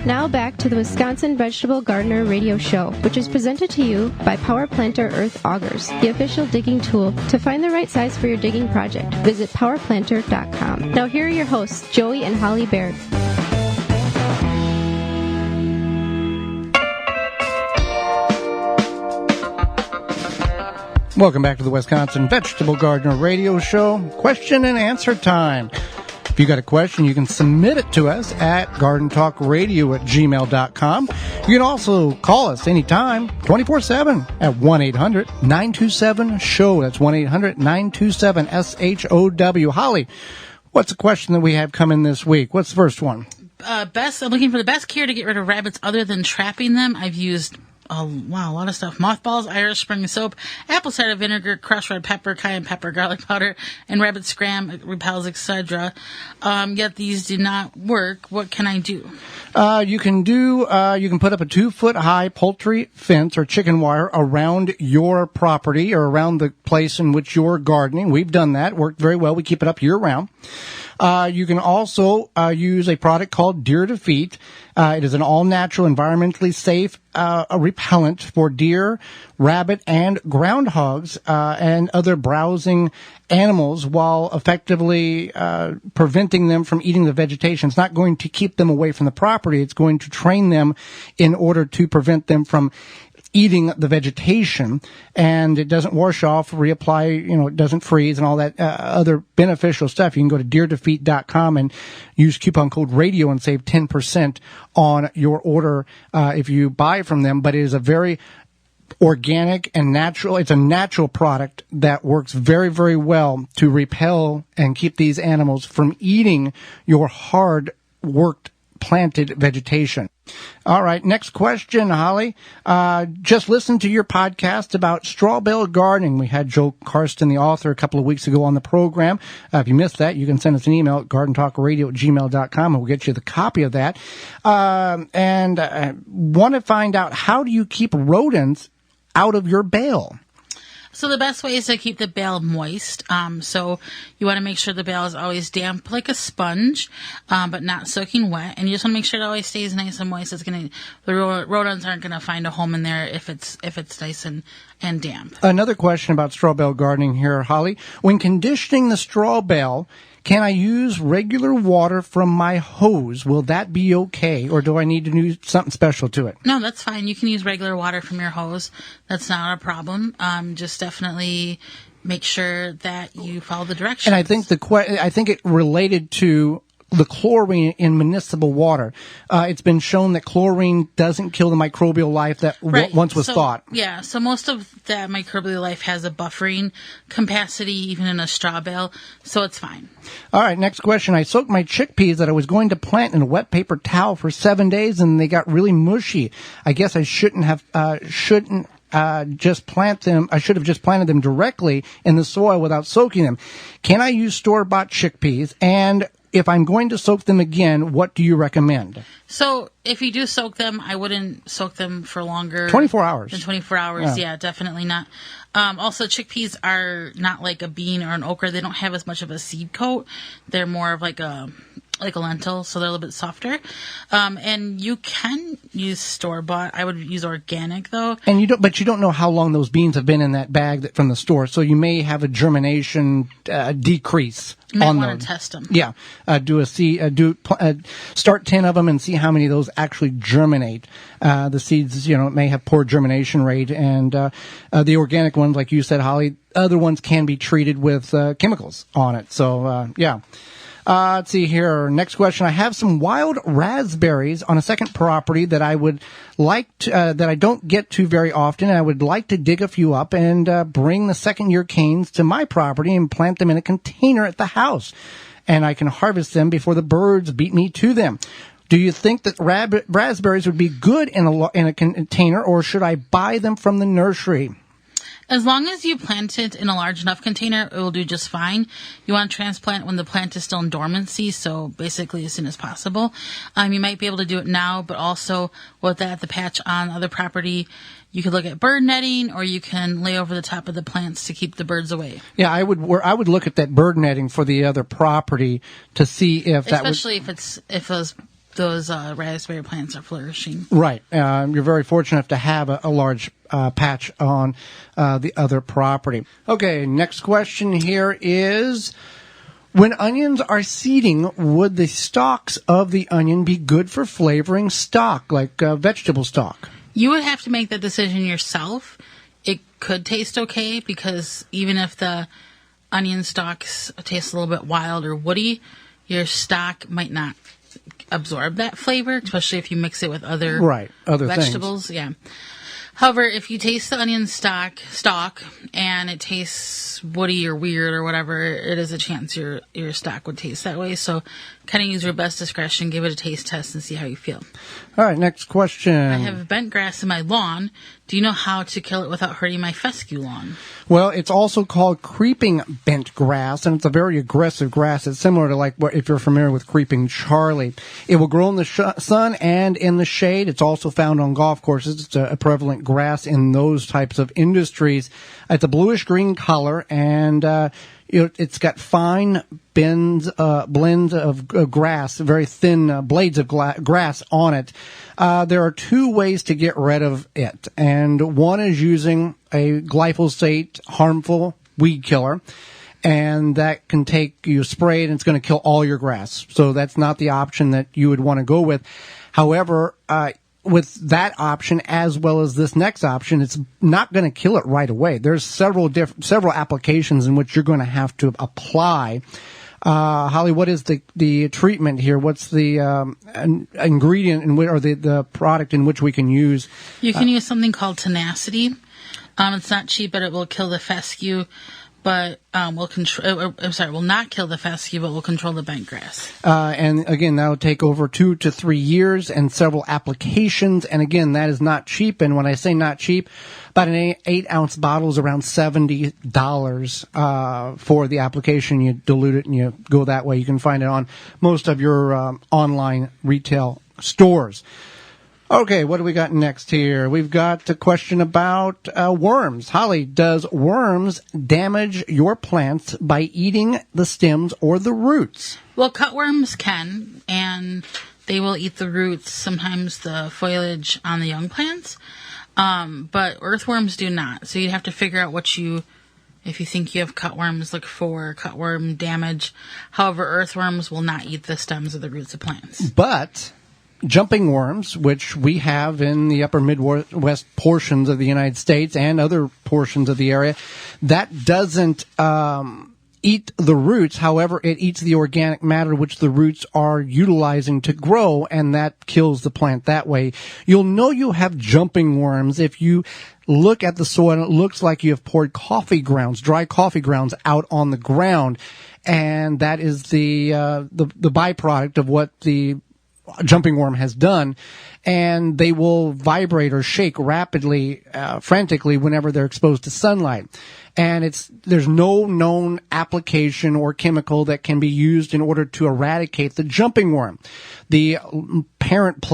Now back to the Wisconsin Vegetable Gardener Radio Show, which is presented to you by Power Planter Earth Augers, the official digging tool to find the right size for your digging project. Visit powerplanter.com. Now here are your hosts, Joey and Holly Baird. Welcome back to the Wisconsin Vegetable Gardener Radio Show. Question and answer time. If you got a question, you can submit it to us at gardentalkradio@gmail.com. You can also call us anytime, 24/7 at 1-800-927-SHOW. That's 1-800-927-SHOW. Holly, what's the question that we have coming this week? What's the first one? I'm looking for the best cure to get rid of rabbits other than trapping them. I've used a lot of stuff. Mothballs, Irish Spring soap, apple cider vinegar, crushed red pepper, cayenne pepper, garlic powder, and rabbit scram, repels, etc. Yet these do not work. What can I do? You can put up a 2-foot high poultry fence or chicken wire around your property or around the place in which you're gardening. We've done that. Worked very well. We keep it up year round. You can also use a product called Deer Defeat. It is an all-natural, environmentally safe repellent for deer, rabbit, and groundhogs and other browsing animals while effectively preventing them from eating the vegetation. It's not going to keep them away from the property. It's going to train them in order to prevent them from eating the vegetation, and it doesn't wash off, reapply, it doesn't freeze and all that other beneficial stuff. You can go to deerdefeat.com and use coupon code radio and save 10% on your order if you buy from them. But it is a very organic and natural. It's a natural product that works very, very well to repel and keep these animals from eating your hard worked planted vegetation. All right, next question, Holly. Just listen to your podcast about straw bale gardening. We had Joe Karsten, the author, a couple of weeks ago on the program. If you missed that, you can send us an email at gardentalkradio@gmail.com, and we'll get you the copy of that. And want to find out, how do you keep rodents out of your bale? So the best way is to keep the bale moist. So you want to make sure the bale is always damp like a sponge, but not soaking wet. And you just want to make sure it always stays nice and moist. The rodents aren't going to find a home in there if it's nice and damp. Another question about straw bale gardening here, Holly. When conditioning the straw bale, can I use regular water from my hose? Will that be okay, or do I need to do something special to it? No, that's fine. You can use regular water from your hose. That's not a problem. Just definitely make sure that you follow the directions. And I think I think it related to the chlorine in municipal water. It's been shown that chlorine doesn't kill the microbial life that once was thought. Yeah, so most of that microbial life has a buffering capacity, even in a straw bale, so it's fine. All right, next question. I soaked my chickpeas that I was going to plant in a wet paper towel for 7 days, and they got really mushy. I guess I shouldn't have just plant them. I should have just planted them directly in the soil without soaking them. Can I use store-bought chickpeas? And if I'm going to soak them again, what do you recommend? So if you do soak them, I wouldn't soak them for longer. 24 hours. Than 24 hours, yeah, definitely not. Also, chickpeas are not like a bean or an okra. They don't have as much of a seed coat. They're more of like a lentil, so they're a little bit softer. And you can use store-bought. I would use organic, though. And you don't know how long those beans have been in that bag from the store, so you may have a germination decrease you might on want to test them. Yeah, start 10 of them and see how many of those actually germinate. The seeds, may have poor germination rate, and the organic ones, like you said, Holly, other ones can be treated with chemicals on it. So, yeah. Let's see here. Next question. I have some wild raspberries on a second property that I would like to, that I don't get to very often. And I would like to dig a few up and bring the second-year canes to my property and plant them in a container at the house. And I can harvest them before the birds beat me to them. Do you think that raspberries would be good in a container, or should I buy them from the nursery? As long as you plant it in a large enough container, it will do just fine. You want to transplant when the plant is still in dormancy, so basically as soon as possible. You might be able to do it now, but also with the patch on other property, you could look at bird netting, or you can lay over the top of the plants to keep the birds away. Yeah, I would look at that bird netting for the other property to see if that would... Especially if those those raspberry plants are flourishing. Right. You're very fortunate enough to have a large patch on the other property. Okay, next question here is, when onions are seeding, would the stalks of the onion be good for flavoring stock, like vegetable stock? You would have to make that decision yourself. It could taste okay, because even if the onion stalks taste a little bit wild or woody, your stock might not absorb that flavor, especially if you mix it with other vegetables. Things. Yeah. However, if you taste the onion stalk and it tastes woody or weird or whatever, it is a chance your stock would taste that way. So kind of use your best discretion, give it a taste test, and see how you feel. All right, next question. I have bent grass in my lawn. Do you know how to kill it without hurting my fescue lawn? Well, it's also called creeping bent grass, and it's a very aggressive grass. It's similar to if you're familiar with creeping Charlie. It will grow in the sun and in the shade. It's also found on golf courses. It's a prevalent grass in those types of industries. It's a bluish-green color, and it's got fine blends of grass, very thin blades of grass on it. There are two ways to get rid of it, and one is using a glyphosate harmful weed killer, and that can you spray it and it's going to kill all your grass. So that's not the option that you would want to go with. However, with that option as well as this next option, it's not going to kill it right away. There's several applications in which you're going to have to apply. Holly, what is the treatment here? What's the ingredient or the product in which we can use? You can use something called Tenacity. It's not cheap, but it will kill the fescue. But will not kill the fescue, but will control the bent grass. And again, that will take over 2 to 3 years and several applications. And again, that is not cheap. And when I say not cheap, about an 8-ounce bottle is around $70 for the application. You dilute it and you go that way. You can find it on most of your online retail stores. Okay, what do we got next here? We've got a question about worms. Holly, does worms damage your plants by eating the stems or the roots? Well, cutworms can, and they will eat the roots, sometimes the foliage on the young plants, but earthworms do not. So you'd have to figure out if you think you have cutworms, look for cutworm damage. However, earthworms will not eat the stems or the roots of plants. But jumping worms, which we have in the upper Midwest portions of the United States and other portions of the area, that doesn't eat the roots. However, it eats the organic matter which the roots are utilizing to grow, and that kills the plant that way. You'll know you have jumping worms if you look at the soil and it looks like you have poured dry coffee grounds out on the ground, and that is the byproduct of what the jumping worm has done, and they will vibrate or shake rapidly, frantically whenever they're exposed to sunlight. And there's no known application or chemical that can be used in order to eradicate the jumping worm. The parent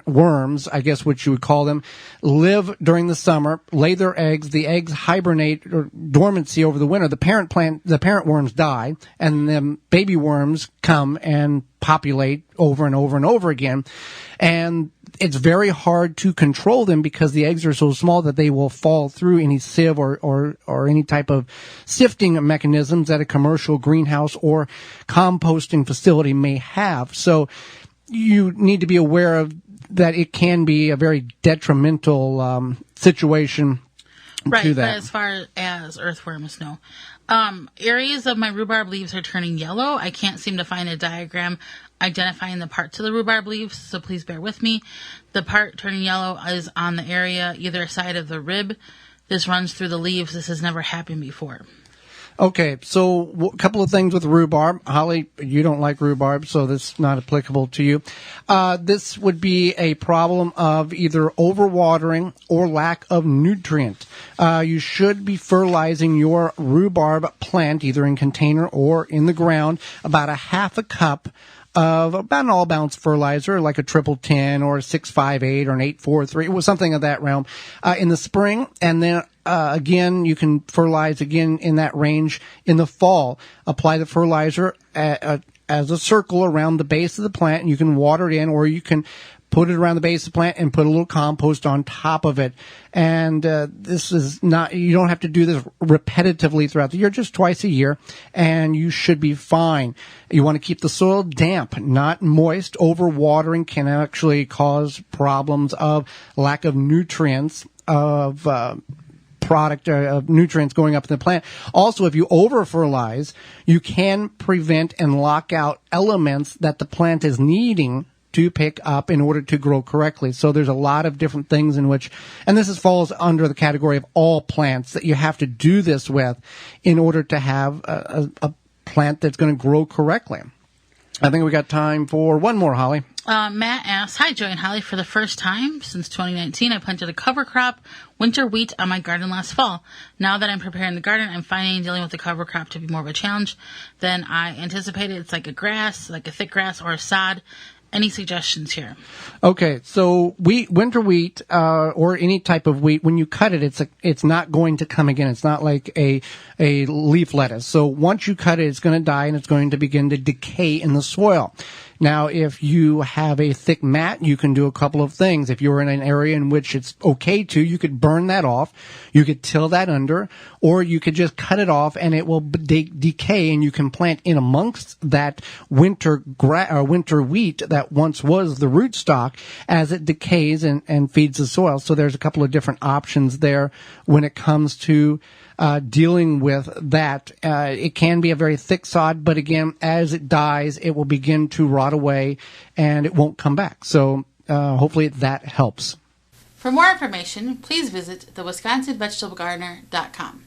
worms, I guess what you would call them, live during the summer, lay their eggs. The eggs hibernate or dormancy over the winter. The parent worms die, and then baby worms come and populate over and over and over again. And it's very hard to control them because the eggs are so small that they will fall through any sieve or any type of sifting mechanisms that a commercial greenhouse or composting facility may have. So you need to be aware of that. It can be a very detrimental situation to that. But as far as earthworms, no. Areas of my rhubarb leaves are turning yellow. I can't seem to find a diagram identifying the parts of the rhubarb leaves, so please bear with me. The part turning yellow is on the area either side of the rib. This runs through the leaves. This has never happened before. Okay, so a couple of things with rhubarb. Holly, you don't like rhubarb, so this is not applicable to you. This would be a problem of either overwatering or lack of nutrient. You should be fertilizing your rhubarb plant either in container or in the ground about a half a cup of about an all-balanced fertilizer, like a 1010 or a 658 or an 843, something of that realm, in the spring. And then, again, you can fertilize again in that range in the fall. Apply the fertilizer as a circle around the base of the plant, and you can water it in, or you can put it around the base of the plant and put a little compost on top of it. And this is not, you don't have to do this repetitively throughout the year, just twice a year, and you should be fine. You want to keep the soil damp, not moist. Overwatering can actually cause problems of lack of nutrients, of product of nutrients going up in the plant. Also, if you over fertilize, you can prevent and lock out elements that the plant is needing to pick up in order to grow correctly. So there's a lot of different things in which, and this falls under the category of all plants that you have to do this with in order to have a plant that's going to grow correctly. I think we got time for one more, Holly. Matt asks, "Hi, Joy and Holly. For the first time since 2019, I planted a cover crop, winter wheat, on my garden last fall. Now that I'm preparing the garden, I'm finding dealing with the cover crop to be more of a challenge than I anticipated. It's like a grass, like a thick grass or a sod. Any suggestions here?" Okay, so winter wheat, or any type of wheat, when you cut it, it's not going to come again. It's not like a leaf lettuce. So once you cut it, it's going to die and it's going to begin to decay in the soil. Now, if you have a thick mat, you can do a couple of things. If you're in an area in which it's okay to, you could burn that off. You could till that under, or you could just cut it off and it will decay, and you can plant in amongst that winter wheat that once was the rootstock as it decays and feeds the soil. So there's a couple of different options there when it comes to dealing with that. It can be a very thick sod, but again, as it dies, it will begin to rot away and it won't come back. So hopefully that helps. For more information, please visit thewisconsinvegetablegardener.com.